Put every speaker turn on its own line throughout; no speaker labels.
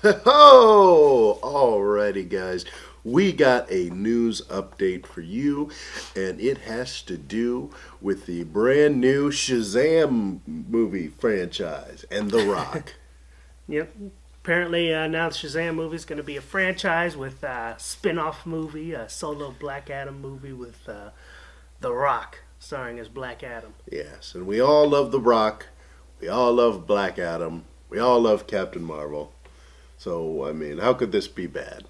Oh, alrighty, guys. We got a news update for you, and it has to do with the brand new Shazam movie franchise and The Rock.
Yep. Apparently, now the Shazam movie is going to be a franchise with a spin-off movie, a solo Black Adam movie with The Rock starring as Black Adam.
Yes, and we all love The Rock. We all love Black Adam. We all love Captain Marvel. So, I mean, how could this be bad?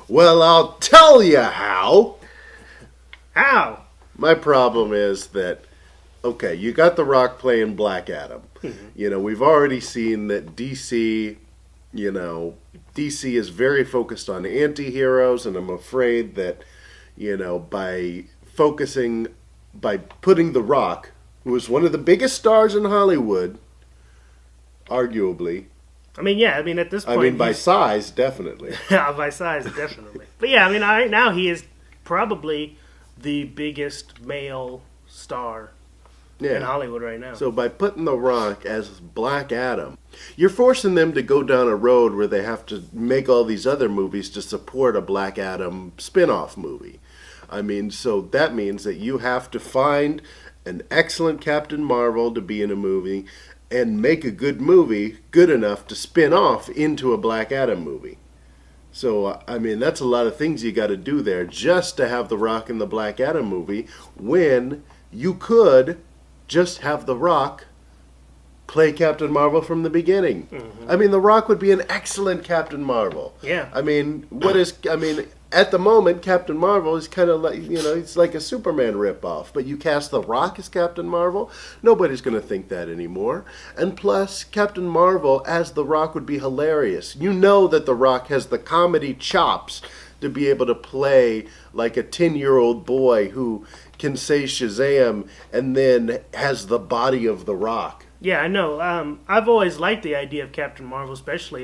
Well, I'll tell you how.
How?
My problem is that, okay, you got The Rock playing Black Adam. We've already seen that DC, DC is very focused on anti-heroes, and I'm afraid that, by putting The Rock, who is one of the biggest stars in Hollywood, arguably.
At this point...
by size, definitely.
by size, definitely. But yeah, right now he is probably the biggest male star in Hollywood right now.
So by putting The Rock as Black Adam, you're forcing them to go down a road where they have to make all these other movies to support a Black Adam spin-off movie. So that means that you have to find an excellent Captain Marvel to be in a movie and make a good movie good enough to spin off into a Black Adam movie. So, that's a lot of things you got to do there just to have The Rock in the Black Adam movie, when you could just have The Rock play Captain Marvel from the beginning.
Mm-hmm.
The Rock would be an excellent Captain Marvel.
Yeah.
At the moment, Captain Marvel is kind of like, it's like a Superman ripoff. But you cast The Rock as Captain Marvel, nobody's going to think that anymore. And plus, Captain Marvel as The Rock would be hilarious. You know that The Rock has the comedy chops to be able to play like a 10-year-old boy who can say Shazam and then has the body of The Rock.
Yeah, I know. I've always liked the idea of Captain Marvel, especially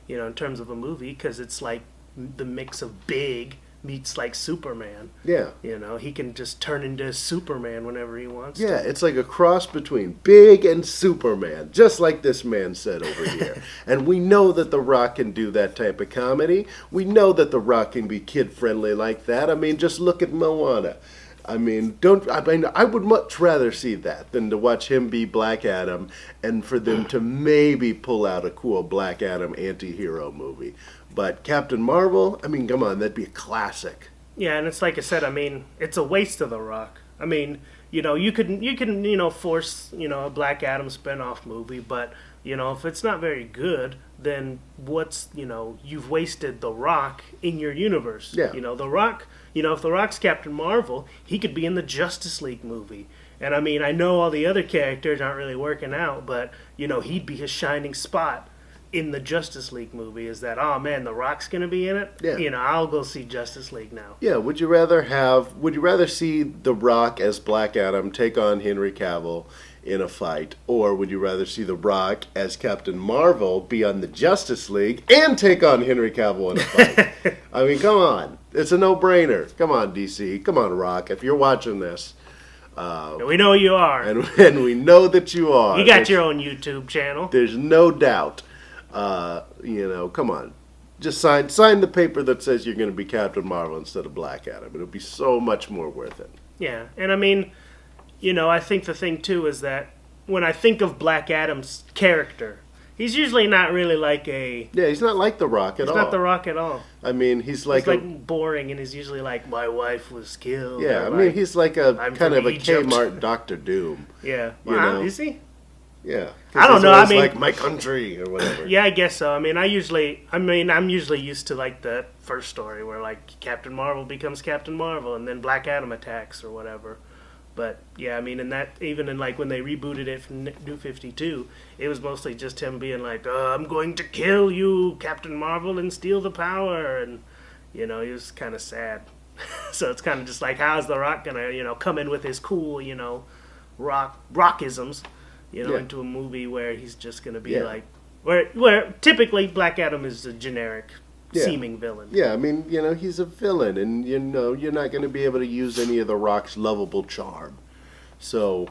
in terms of a movie, because it's like the mix of big meets like Superman.
Yeah.
He can just turn into Superman whenever he wants
Yeah,
to.
it's like a cross between Big and Superman, just like this man said over here. And we know that The Rock can do that type of comedy. We know that The Rock can be kid-friendly like that. Just look at Moana. I would much rather see that than to watch him be Black Adam and for them to maybe pull out a cool Black Adam anti-hero movie. But Captain Marvel, come on, that'd be a classic.
Yeah, and it's like I said, it's a waste of The Rock. You can force, a Black Adam spinoff movie, but, if it's not very good, then you've wasted The Rock in your universe.
Yeah.
The Rock, if The Rock's Captain Marvel, he could be in the Justice League movie. And I know all the other characters aren't really working out, but, he'd be his shining spot in the Justice League movie. Is that, oh man, The Rock's gonna be in it?
Yeah.
I'll go see Justice League now.
Yeah, would you rather see The Rock as Black Adam take on Henry Cavill in a fight, or would you rather see The Rock as Captain Marvel be on the Justice League and take on Henry Cavill in a fight? Come on. It's a no-brainer. Come on, DC. Come on, Rock. If you're watching this.
We know you are.
And we know that you are.
You got your own YouTube channel.
There's no doubt. Come on. Just sign the paper that says you're going to be Captain Marvel instead of Black Adam. It'll be so much more worth it.
Yeah, and I think the thing too is that when I think of Black Adam's character, he's usually not really like a...
Yeah, he's not like The Rock at all.
He's not The Rock at all.
He's like
boring, and he's usually like, my wife was killed.
Yeah, he's like
I'm
kind of
Egypt.
a Kmart Dr. Doom.
Yeah.
Is
he?
Yeah.
I don't know.
Like my country or whatever.
Yeah, I guess so. I'm usually used to like the first story where like Captain Marvel becomes Captain Marvel and then Black Adam attacks or whatever. But yeah, in that, even in like when they rebooted it from New 52, it was mostly just him being like, I'm going to kill you, Captain Marvel, and steal the power. And, he was kind of sad. So it's kind of just like, how's The Rock going to, come in with his cool, rockisms, into a movie where he's just going to be like, where typically Black Adam is a generic seeming villain.
Yeah, he's a villain, and you're not going to be able to use any of The Rock's lovable charm. So,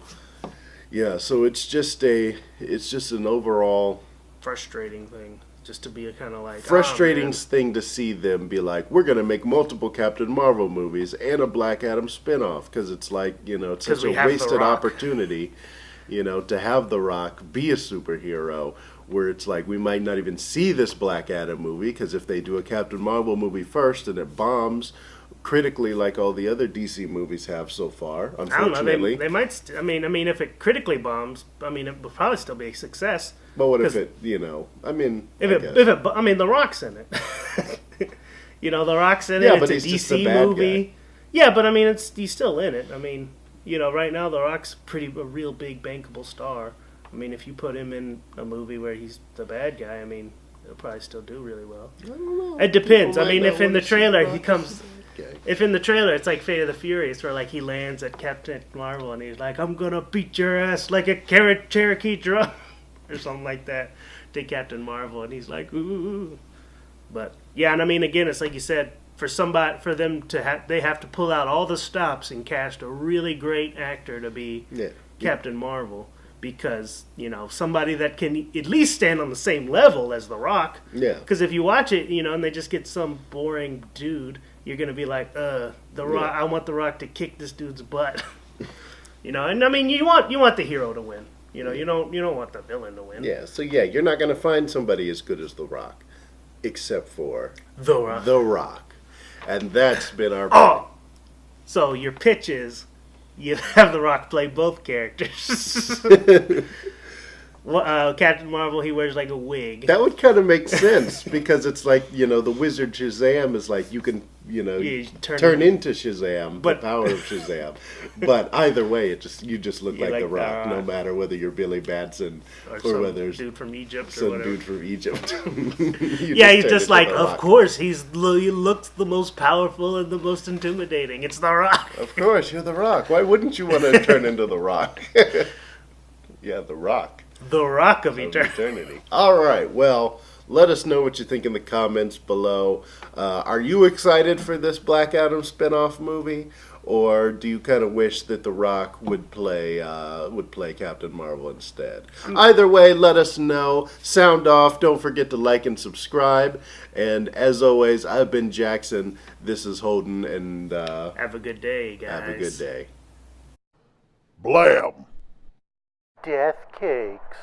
yeah, so it's just an overall
frustrating thing. just to be a kind of like
frustrating
man.
thing to see them be like, we're going to make multiple Captain Marvel movies and a Black Adam spinoff, because it's like, it's
'Cause
such a
we have The
wasted
Rock.
opportunity, to have The Rock be a superhero, where it's like we might not even see this Black Adam movie, because if they do a Captain Marvel movie first and it bombs critically like all the other DC movies have so far,
I don't know.
unfortunately.
They might. I mean, if it critically bombs, I mean, it will probably still be a success.
But what if
'Cause
it, I mean,
If
I
it,
guess.
if it, I mean, The Rock's in it. The Rock's in it.
Yeah,
It's
but
a
he's just the
DC
bad
movie.
guy.
Yeah, but I mean, he's still in it. I mean, right now The Rock's a real big bankable star. I mean, if you put him in a movie where he's the bad guy, I mean, he'll probably still do really well.
I don't know.
It depends.
People
I mean,
might
if
not
in the
wanna see
trailer
Rock
he comes,
Okay.
if in the trailer it's like Fate of the Furious, where like he lands at Captain Marvel and he's like, "I'm gonna beat your ass like a Cherokee drum," or something like that, to Captain Marvel, and he's like, "Ooh." But yeah, and I mean, again, it's like you said, for them to they have to pull out all the stops and cast a really great actor to be
Yeah.
Captain Marvel, because somebody that can at least stand on the same level as The Rock.
Yeah.
Because if you watch it, and they just get some boring dude, you're gonna be like, The Rock. I want The Rock to kick this dude's butt. And I mean, you want the hero to win. You don't want the villain to win.
Yeah, so yeah, you're not going to find somebody as good as The Rock, except for
The Rock.
The Rock. And that's been our...
Oh! So your pitch is you have The Rock play both characters. Captain Marvel, he wears like a wig.
That would kind of make sense, because it's like, the wizard Shazam is like, you can,
You
turn into Shazam,
But-
the power of Shazam. But either way, you just look
You
like
like
The
The
Rock, no
Rock.
matter whether you're Billy Batson
or
or
some
whether it's
dude from Egypt or
some
whatever.
dude from Egypt.
Yeah, he's
turn
just
into
like,
The
of
Rock.
course, he looks the most powerful and the most intimidating. It's The Rock.
Of course, you're The Rock. Why wouldn't you want to turn into The Rock? Yeah, The Rock.
The Rock of
Of
Eternity.
eternity. All right. Well, let us know what you think in the comments below. Are you excited for this Black Adam spinoff movie, or do you kind of wish that The Rock would play Captain Marvel instead? Either way, let us know. Sound off. Don't forget to like and subscribe. And as always, I've been Jackson. This is Holden, and
Have a good day, guys.
have a good day.
Blam!
Death cakes.